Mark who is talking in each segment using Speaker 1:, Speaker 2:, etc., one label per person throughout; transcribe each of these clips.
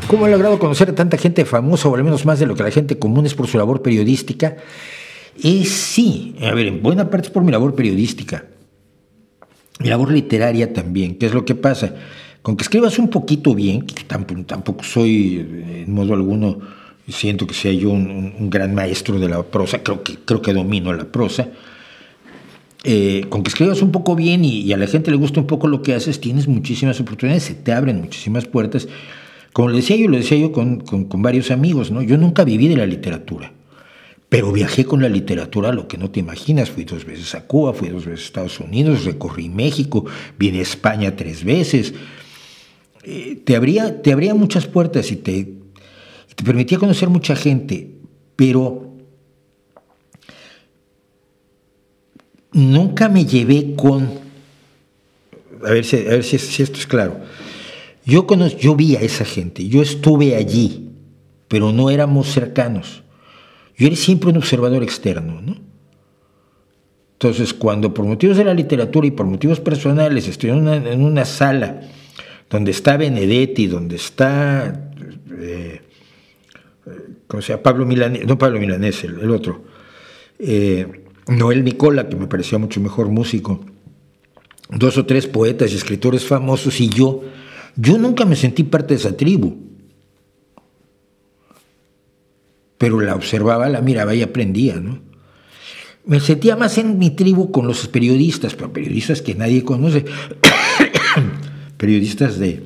Speaker 1: ¿Cómo ha logrado conocer a tanta gente famosa, o al menos más de lo que la gente común es por su labor periodística? Sí, a ver, en buena parte es por mi labor periodística. Mi labor literaria también. ¿Qué es lo que pasa? Con que escribas un poquito bien, que tampoco soy en modo alguno, siento que sea yo un gran maestro de la prosa, creo que domino la prosa. Con que escribas un poco bien y a la gente le gusta un poco lo que haces, tienes muchísimas oportunidades, se te abren muchísimas puertas. Como lo decía yo con varios amigos, ¿no? Yo nunca viví de la literatura, pero viajé con la literatura a lo que no te imaginas. Fui 2 veces a Cuba, fui 2 veces a Estados Unidos, recorrí México, vine a España 3 veces. Te abría muchas puertas y te permitía conocer mucha gente, pero nunca me llevé con... A ver si esto es claro. Yo vi a esa gente, yo estuve allí, pero no éramos cercanos. Yo era siempre un observador externo, ¿no? Entonces, cuando por motivos de la literatura y por motivos personales estoy en una sala donde está Benedetti, donde está, ¿cómo se llama? Pablo Milanés, el otro, Noel Nicola, que me parecía mucho mejor músico, 2 o 3 poetas y escritores famosos, y yo nunca me sentí parte de esa tribu, pero la observaba, la miraba y aprendía, ¿no? Me sentía más en mi tribu con los periodistas, pero periodistas que nadie conoce, periodistas de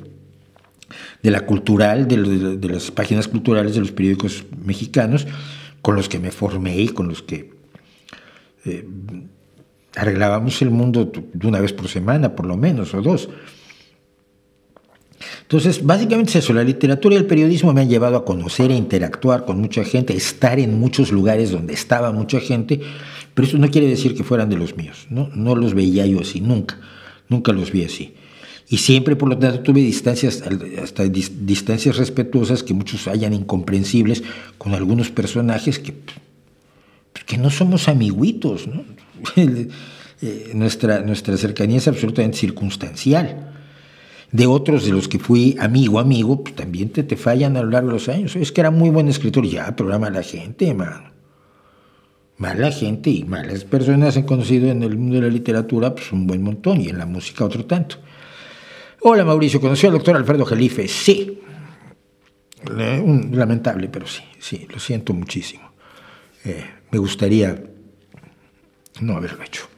Speaker 1: la cultural, de las páginas culturales de los periódicos mexicanos, con los que me formé y con los que arreglábamos el mundo de una vez por semana, por lo menos, o 2. Entonces, básicamente es eso. La literatura y el periodismo me han llevado a conocer e interactuar con mucha gente, estar en muchos lugares donde estaba mucha gente, pero eso no quiere decir que fueran de los míos, ¿no? No los veía yo así, nunca los vi así. Y siempre, por lo tanto, tuve distancias, hasta distancias respetuosas que muchos hallan incomprensibles con algunos personajes que no somos amiguitos, ¿no? Nuestra cercanía es absolutamente circunstancial. De otros de los que fui amigo, pues también te fallan a lo largo de los años. Es que era muy buen escritor, ya, pero era mala gente, mano. Mala gente y malas personas han conocido en el mundo de la literatura pues un buen montón, y en la música otro tanto. Hola Mauricio, ¿conoció al doctor Alfredo Jalife? Sí. Lamentable, pero sí, lo siento muchísimo. Me gustaría no haberlo hecho.